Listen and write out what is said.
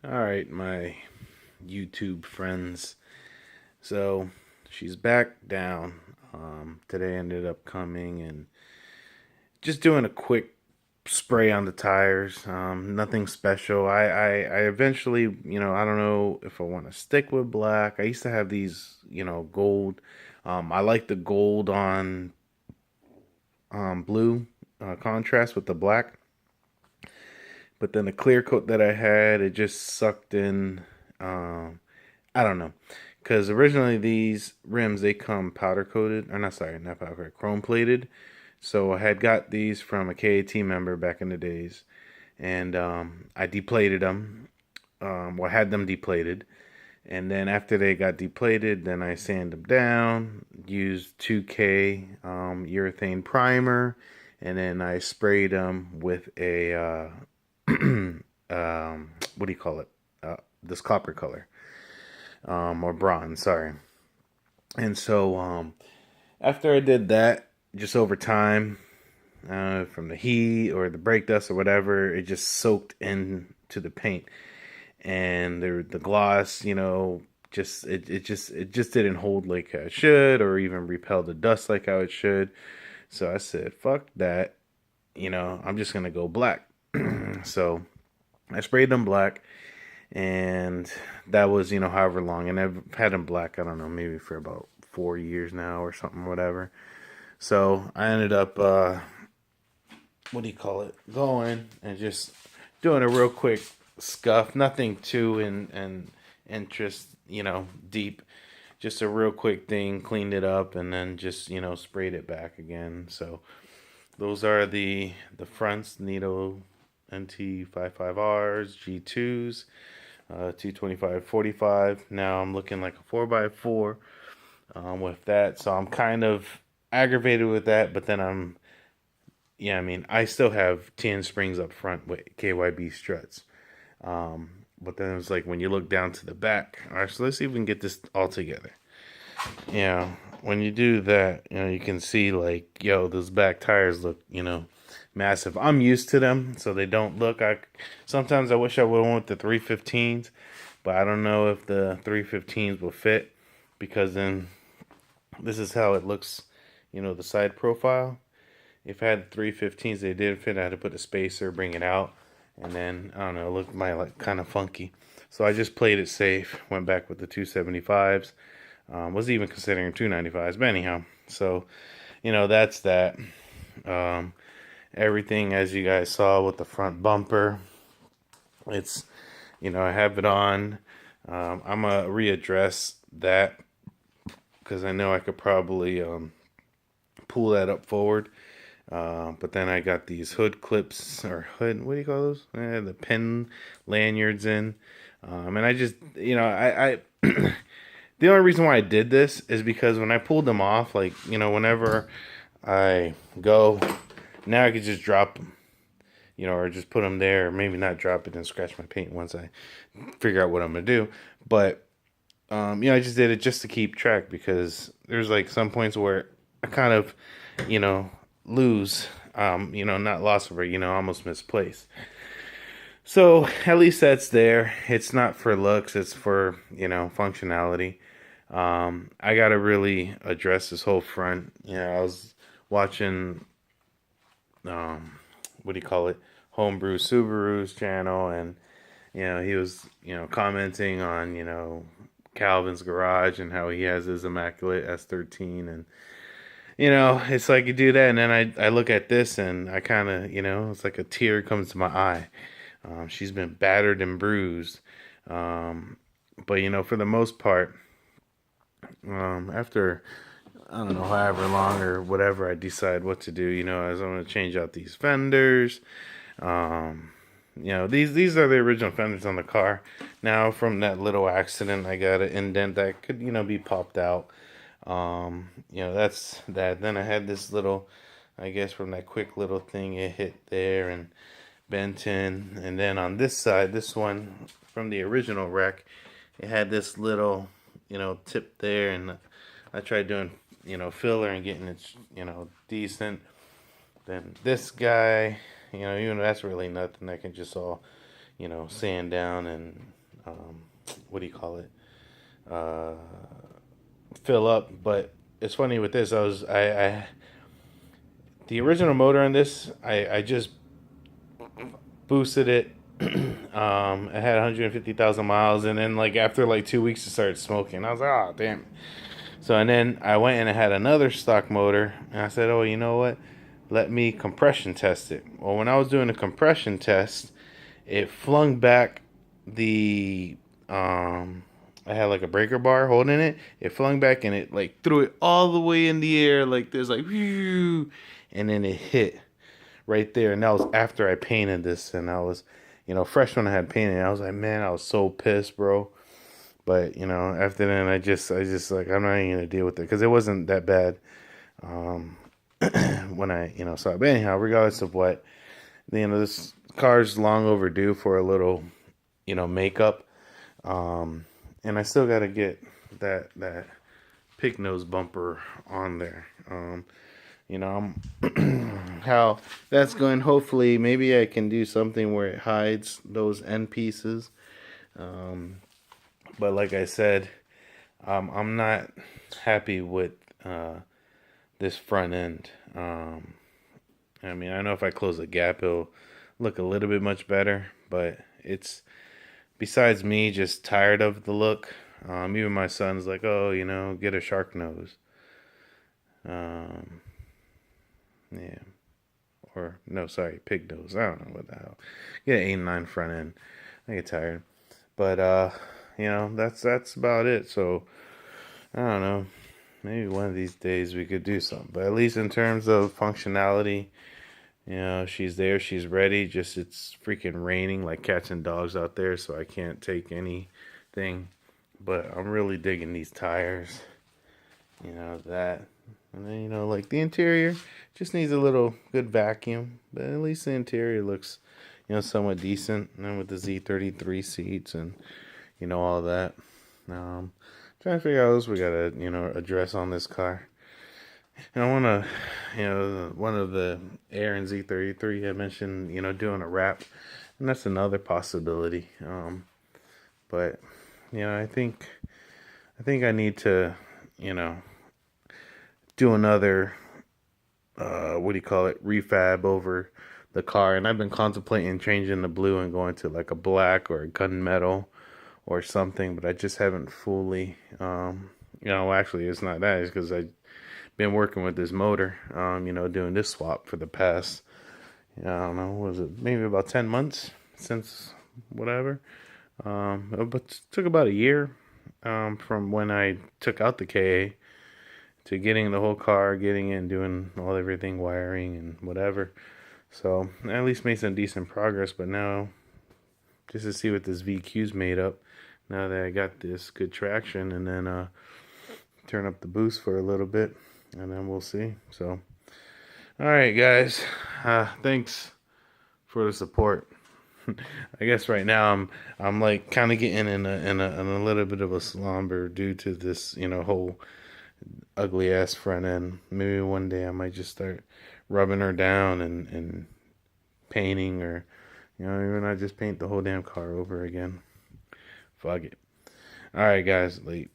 All right, my YouTube friends. So she's back down. Today ended up coming and just doing a quick spray on the tires. Nothing special. I eventually, I don't know if I want to stick with black. I used to have these, gold. I like the gold on blue contrast with the black. But then the clear coat that I had, it just sucked in. Um, I don't know, because originally these rims they come powder coated, or not sorry, not powder coated, chrome plated. So I had got these from a KAT member back in the days, and I deplated them. Well, I had them deplated, and then after they got deplated, then I sanded them down, used 2K urethane primer, and then I sprayed them with a what do you call it? This copper color, or bronze, sorry. And so after I did that, just over time, from the heat or the brake dust or whatever, it just soaked into the paint, and the gloss, just it just didn't hold like it should, or even repel the dust like how it should. So I said, "Fuck that," I'm just gonna go black. So I sprayed them black, and that was however long, and I've had them black, I don't know, maybe for about 4 years now or something, whatever. So I ended up what do you call it, going and just doing a real quick scuff, nothing too in interest, deep, just a real quick thing, cleaned it up, and then just sprayed it back again. So those are the fronts, Nito NT55Rs, G2s, 225 45. Now I'm looking like a 4x4 with that. So I'm kind of aggravated with that, but then yeah, I mean, I still have TN springs up front with KYB struts. But then it's like when you look down to the back, all right, so let's see if we can get this all together. Yeah, when you do that, you can see like, yo, those back tires look, massive. I'm used to them, so they don't look. Sometimes I wish I would have went with the 315s, but I don't know if the 315s will fit, because then this is how it looks, the side profile. If I had 315s, they did fit. I had to put a spacer, bring it out, and then I don't know, it looked like kind of funky. So I just played it safe. Went back with the 275s. Was even considering 295s, but anyhow. So that's that. Um, Everything as you guys saw with the front bumper, it's I have it on. I'm gonna readdress that because I know I could probably pull that up forward. But then I got these hood clips, or hood, what do you call those? The pin lanyards in. And I just, I the only reason why I did this is because when I pulled them off, like, whenever I go, now I could just drop them, or just put them there, or maybe not drop it and scratch my paint once I figure out what I'm going to do. But, I just did it just to keep track, because there's like some points where I kind of, you know, lose, not lost over, almost misplaced. So at least that's there. It's not for looks, it's for, functionality. I got to really address this whole front. I was watching, um, what do you call it? Homebrew Subaru's channel, and, he was, commenting on, Calvin's garage and how he has his immaculate S13, and it's like you do that, and then I look at this, and I kind of, it's like a tear comes to my eye. She's been battered and bruised. Um, but, for the most part, after, I don't know, however long or whatever I decide what to do, as I'm going to change out these fenders. Um, these are the original fenders on the car. Now, from that little accident, I got an indent that could, be popped out. That's that. Then I had this little, I guess from that quick little thing, it hit there and bent in. And then on this side, this one from the original wreck, it had this little, tip there. And I tried doing, filler and getting it, decent. Then this guy, that's really nothing. That can just all sand down and um, what do you call it? Uh, Fill up. But it's funny with this. I the original motor on this, I just boosted it. It had 150,000 miles, and then like after like 2 weeks, it started smoking. I was like, oh damn. So and then I went and I had another stock motor, and I said, oh, you know what? Let me compression test it. Well, when I was doing a compression test, it flung back the I had like a breaker bar holding it. It flung back and it like threw it all the way in the air, like there's like whew, and then it hit right there. And that was after I painted this, and I was, fresh when I had painted it. I was like, man, I was so pissed, bro. But after then, I just like I'm not even gonna deal with it because it wasn't that bad. Um, when I saw it. But anyhow, regardless of what, this car's long overdue for a little makeup. And I still got to get that pig nose bumper on there. How that's going. Hopefully, maybe I can do something where it hides those end pieces. Um, but like I said, I'm not happy with this front end. I mean, I know if I close the gap, it'll look a little bit much better, but it's besides me just tired of the look. Even my son's like, oh, get a shark nose. Um, yeah. Or, no, sorry, pig nose. I don't know what the hell. Get an 89 front end. I get tired. But, that's about it. So, I don't know. Maybe one of these days we could do something. But at least in terms of functionality, she's there, she's ready. Just it's freaking raining like cats and dogs out there, so I can't take anything. But I'm really digging these tires. That. And then, like the interior just needs a little good vacuum. But at least the interior looks, somewhat decent. And then with the Z33 seats and, all that. Trying to figure out what else we gotta, address on this car. And I want to, one of the Aaron Z33 had mentioned, doing a wrap, and that's another possibility. But I think I need to, you know, do another, what do you call it, refab over the car, and I've been contemplating changing the blue and going to like a black or a gunmetal or something, but I just haven't fully, actually it's not that, it's because I been working with this motor, doing this swap for the past, I don't know, what was it, maybe about 10 months since whatever. But it took about a year from when I took out the KA to getting the whole car, getting in, doing everything, wiring and whatever. So I at least made some decent progress, but now just to see what this VQ's made up, now that I got this good traction, and then turn up the boost for a little bit, and then we'll see. So, all right, guys, thanks for the support. I guess right now I'm like kind of getting in a little bit of a slumber due to this whole ugly ass front end. Maybe one day I might just start rubbing her down and painting, or even I just paint the whole damn car over again. Fuck it. All right, guys, late.